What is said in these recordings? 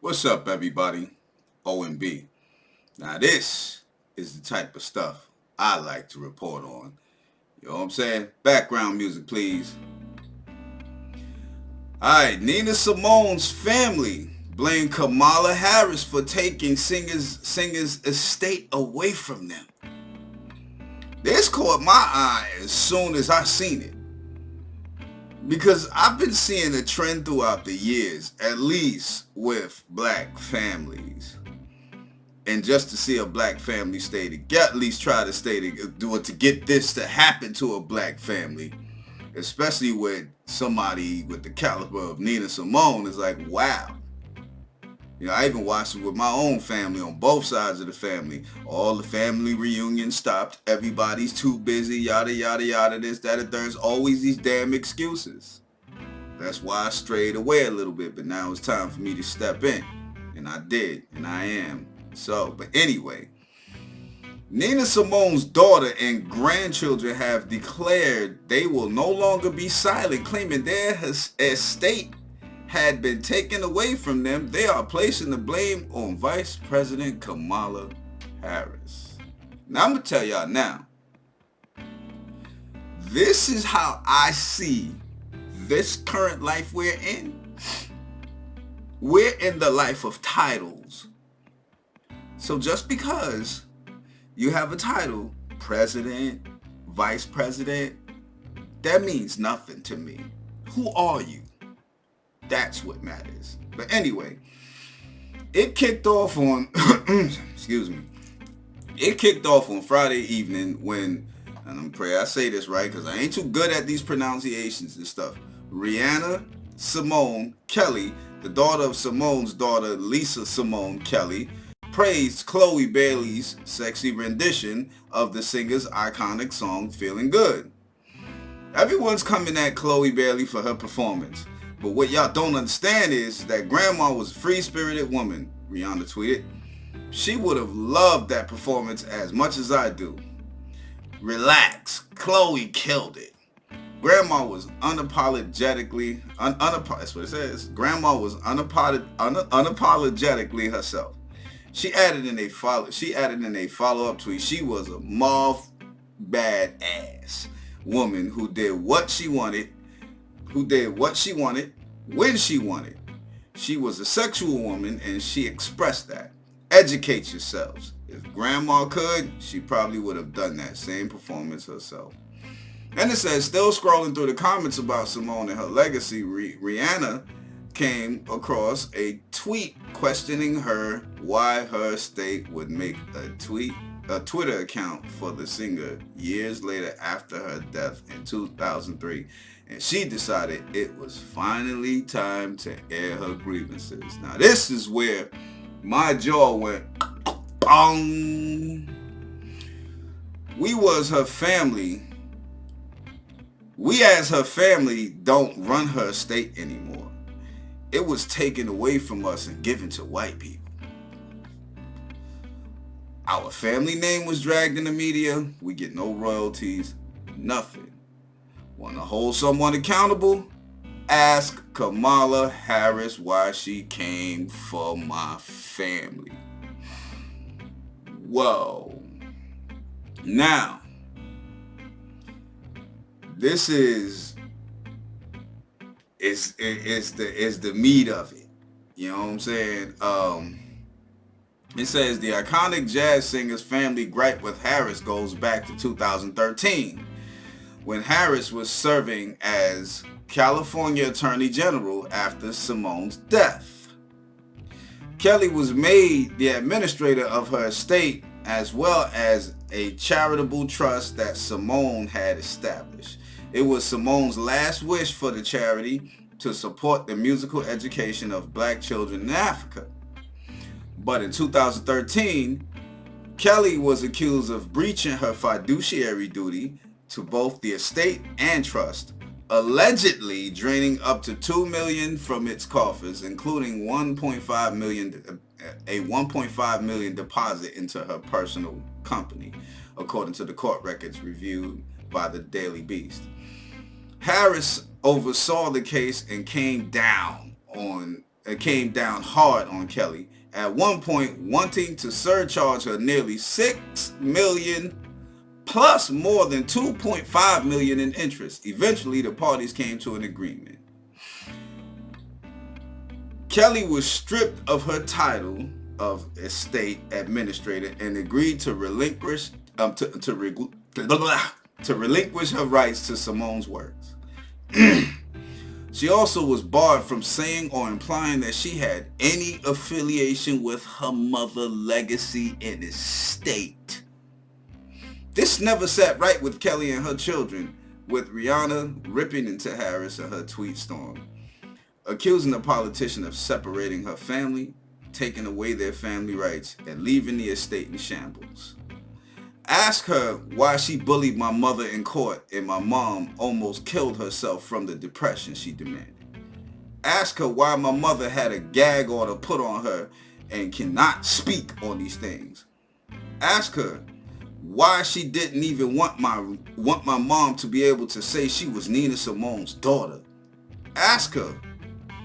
What's up, everybody? OMB. Now, this is the type of stuff I like to report on. You know what I'm saying? Background music, please. All right, Nina Simone's family blamed Kamala Harris for taking singer's estate away from them. This caught my eye as soon as I seen it. Because I've been seeing a trend throughout the years, at least with black families. And just to see a black family stay together, at least try to stay together, do it to get this to happen to a black family, especially with somebody with the caliber of Nina Simone, is like, wow. I even watched it with my own family on both sides of the family. All the family reunions stopped. Everybody's too busy, yada, yada, yada, this, that, and there's always these damn excuses. That's why I strayed away a little bit, but now it's time for me to step in. And I did, and I am. But anyway, Nina Simone's daughter and grandchildren have declared they will no longer be silent, claiming their estate had been taken away from them. They are placing the blame on Vice President Kamala Harris. Now I'm going to tell y'all now, this is how I see this current life we're in. We're in the life of titles. So just because you have a title, president, vice president, that means nothing to me. Who are you? That's what matters. But anyway, it kicked off on, excuse me, it kicked off on Friday evening when, and I'm praying I say this right because I ain't too good at these pronunciations and stuff. Rihanna Simone Kelly, the daughter of Simone's daughter Lisa Simone Kelly, praised Chloe Bailey's sexy rendition of the singer's iconic song Feeling Good. Everyone's coming at Chloe Bailey for her performance, but what y'all don't understand is that grandma was a free-spirited woman, Rihanna tweeted. She would have loved that performance as much as I do. Relax, Chloe killed it. Grandma was unapologetically, that's what it says. Grandma was unapologetically herself. She added in a follow-up tweet, she was a moth badass woman who did what she wanted, when she wanted. She was a sexual woman and she expressed that. Educate yourselves. If grandma could, she probably would have done that same performance herself. And it says, still scrolling through the comments about Simone and her legacy, Rihanna came across a tweet questioning her why her estate would make a Twitter account for the singer years later after her death in 2003, and she decided it was finally time to air her grievances. Now this is where my jaw went bong. We as her family don't run her estate anymore. It was taken away from us and given to white people. Our family name was dragged in the media. We get no royalties, nothing. Want to hold someone accountable? Ask Kamala Harris why she came for my family. Whoa. Now, this is the meat of it. You know what I'm saying? It says the iconic jazz singer's family gripe with Harris goes back to 2013, when Harris was serving as California Attorney General after Simone's death. Kelly was made the administrator of her estate as well as a charitable trust that Simone had established. It was Simone's last wish for the charity to support the musical education of black children in Africa. But in 2013, Kelly was accused of breaching her fiduciary duty to both the estate and trust, allegedly draining up to $2 million from its coffers, including a $1.5 million deposit into her personal company, according to the court records reviewed by the Daily Beast. Harris oversaw the case and came down on came down hard on Kelly, at one point wanting to surcharge her nearly $6 million plus more than $2.5 million in interest. Eventually, the parties came to an agreement. Kelly was stripped of her title of estate administrator and agreed to relinquish to relinquish her rights to Simone's works. She also was barred from saying or implying that she had any affiliation with her mother's legacy and estate. This never sat right with Kelly and her children, with Rihanna ripping into Harris and her tweet storm, accusing the politician of separating her family, taking away their family rights, and leaving the estate in shambles. Ask her why she bullied my mother in court and my mom almost killed herself from the depression, she demanded. Ask her why my mother had a gag order put on her and cannot speak on these things. Ask her why she didn't even want my mom to be able to say she was Nina Simone's daughter. Ask her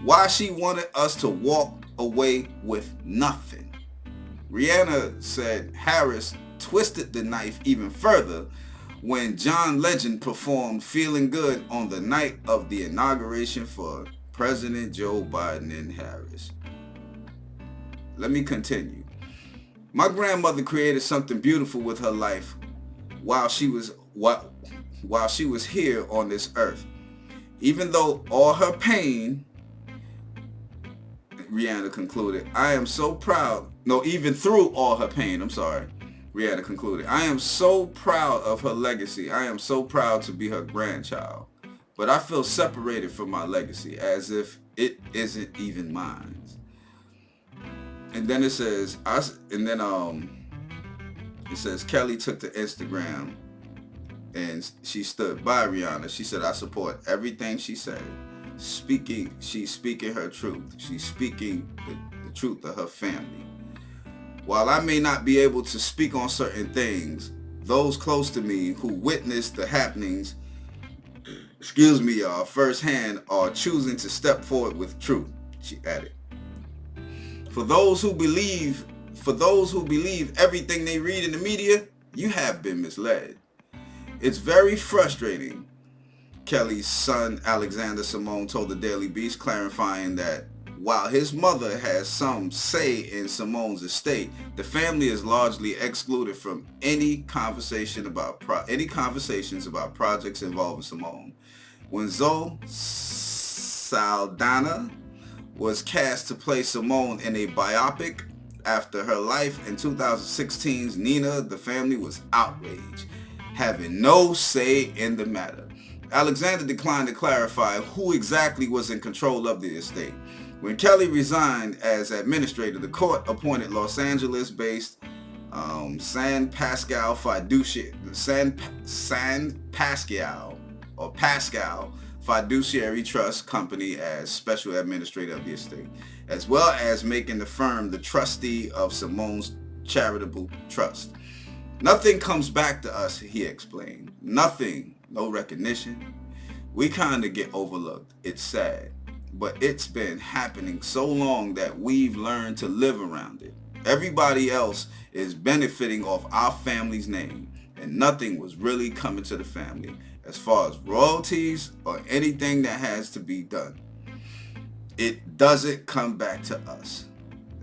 why she wanted us to walk away with nothing. Rihanna said Harris twisted the knife even further when John Legend performed Feeling Good on the night of the inauguration for President Joe Biden and Harris. Let me continue. My grandmother created something beautiful with her life while she was here on this earth. Even though all her pain, Rihanna concluded, even through all her pain, Rihanna concluded, I am so proud of her legacy. I am so proud to be her grandchild. But I feel separated from my legacy as if it isn't even mine. And then it says, Kelly took to Instagram and she stood by Rihanna. She said, I support everything she said. She's speaking her truth. She's speaking the truth of her family. While I may not be able to speak on certain things, those close to me who witnessed the happenings, firsthand are choosing to step forward with truth, she added. For those who believe everything they read in the media, you have been misled. It's very frustrating, Kelly's son Alexander Simone told the Daily Beast, clarifying that while his mother has some say in Simone's estate, the family is largely excluded from any conversations about projects involving Simone. When Zoe Saldana was cast to play Simone in a biopic after her life in 2016's Nina, the family was outraged, having no say in the matter. Alexander declined to clarify who exactly was in control of the estate. When Kelly resigned as administrator, the court appointed Los Angeles-based San Pascal Fiduciary Trust Company as special administrator of the estate, as well as making the firm the trustee of Simone's charitable trust. Nothing comes back to us, he explained. Nothing, no recognition. We kind of get overlooked. It's sad. But it's been happening so long that we've learned to live around it. Everybody else is benefiting off our family's name, and nothing was really coming to the family as far as royalties or anything that has to be done. It doesn't come back to us.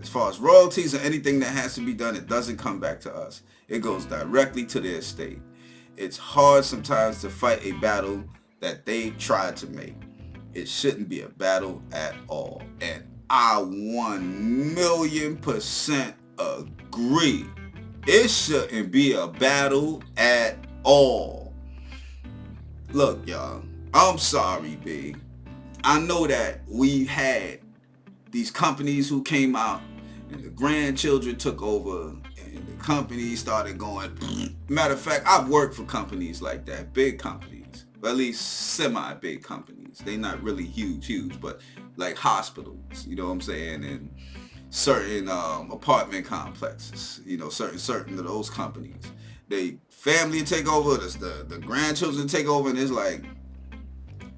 As far as royalties or anything that has to be done, it doesn't come back to us. It goes directly to the estate. It's hard sometimes to fight a battle that they tried to make. It shouldn't be a battle at all. And I 1,000,000% agree. It shouldn't be a battle at all. Look, y'all, I'm sorry, B. I know that we had these companies who came out and the grandchildren took over and the companies started going. Matter of fact, I've worked for companies like that, big companies, at least semi-big companies. They're not really huge, but like hospitals, you know what I'm saying, and certain apartment complexes, you know, certain of those companies. They family take over, the grandchildren take over, and it's like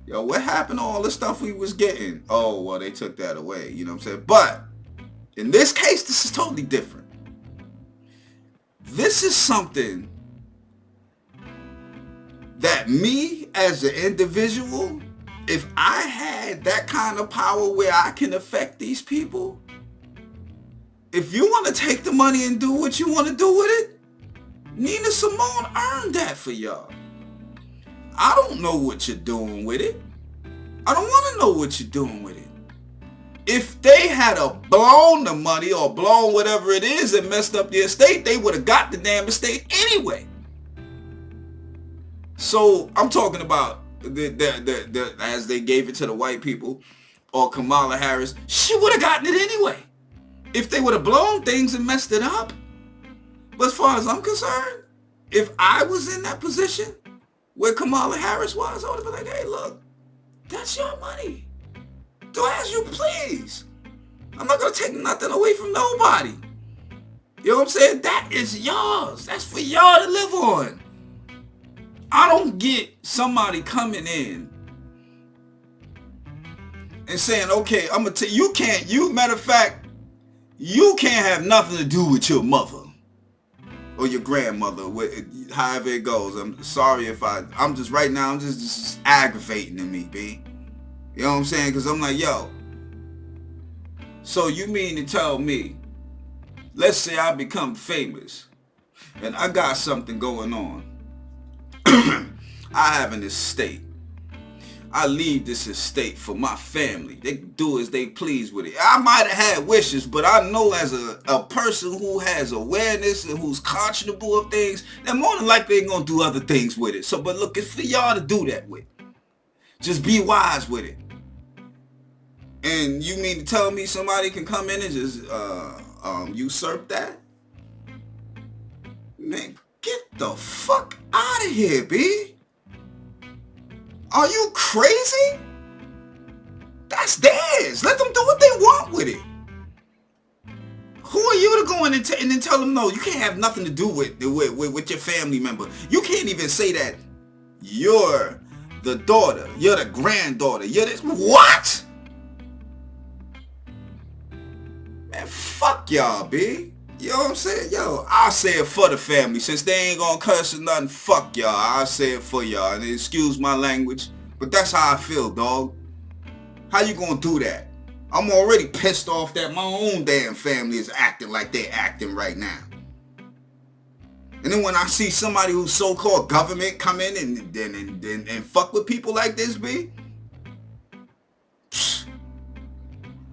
Yo, what happened to all the stuff we was getting? Oh, well, they took that away. You know what I'm saying? But in this case, this is totally different. This is something that me as an individual, if I had that kind of power where I can affect these people, if you want to take the money and do what you want to do with it, Nina Simone earned that for y'all. I don't know what you're doing with it. I don't want to know what you're doing with it. If they had blown the money or blown whatever it is and messed up the estate, they would have got the damn estate anyway. So I'm talking about the as they gave it to the white people or Kamala Harris, she would have gotten it anyway. If they would have blown things and messed it up. But as far as I'm concerned, if I was in that position where Kamala Harris was, I would have been like, hey, look, that's your money. Do as you please. I'm not going to take nothing away from nobody. You know what I'm saying? That is yours. That's for y'all to live on. I don't get somebody coming in and saying, okay, I'm going to tell you, matter of fact, you can't have nothing to do with your mother or your grandmother, however it goes. I'm sorry if I'm just right now, I'm just aggravating to me, B. You know what I'm saying? Because I'm like, yo, so you mean to tell me, let's say I become famous and I got something going on. I have an estate. I leave this estate for my family. They can do as they please with it. I might have had wishes, but I know as a person who has awareness and who's conscionable of things, they're more than likely going to do other things with it. So, but look, it's for y'all to do that with. Just be wise with it. And you mean to tell me somebody can come in and just usurp that? Man, get the fuck out of here, B. Are you crazy? That's theirs. Let them do what they want with it. Who are you to go in and then tell them, no, you can't have nothing to do with your family member. You can't even say that you're the daughter, you're the granddaughter, you're this. What? Man, fuck y'all, B. You know what I'm saying? Yo, I'll say it for the family. Since they ain't gonna curse or nothing, fuck y'all. I'll say it for y'all. And excuse my language, but that's how I feel, dog. How you gonna do that? I'm already pissed off that my own damn family is acting like they're acting right now. And then when I see somebody who's so-called government come in and fuck with people like this, B,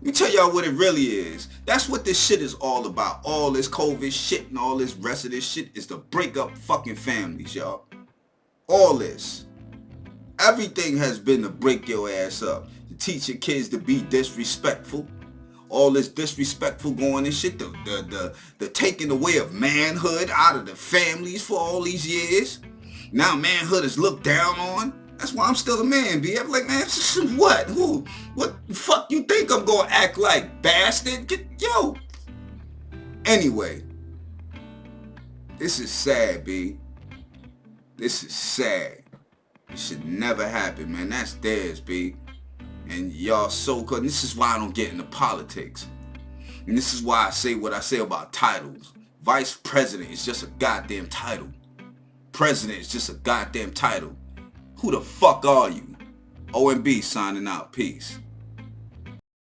let me tell y'all what it really is. That's what this shit is all about. All this COVID shit and all this rest of this shit is to break up fucking families, y'all. All this. Everything has been to break your ass up. To teach your kids to be disrespectful. All this disrespectful going and shit. The taking away of manhood out of the families for all these years. Now manhood is looked down on. That's why I'm still a man, B. I'm like, man, what? Who? What the fuck you think I'm gonna act like, bastard? Yo. Anyway. This is sad, B. This is sad. It should never happen, man. That's theirs, B. And y'all so good. This is why I don't get into politics. And this is why I say what I say about titles. Vice president is just a goddamn title. President is just a goddamn title. Who the fuck are you? OMB signing out. Peace.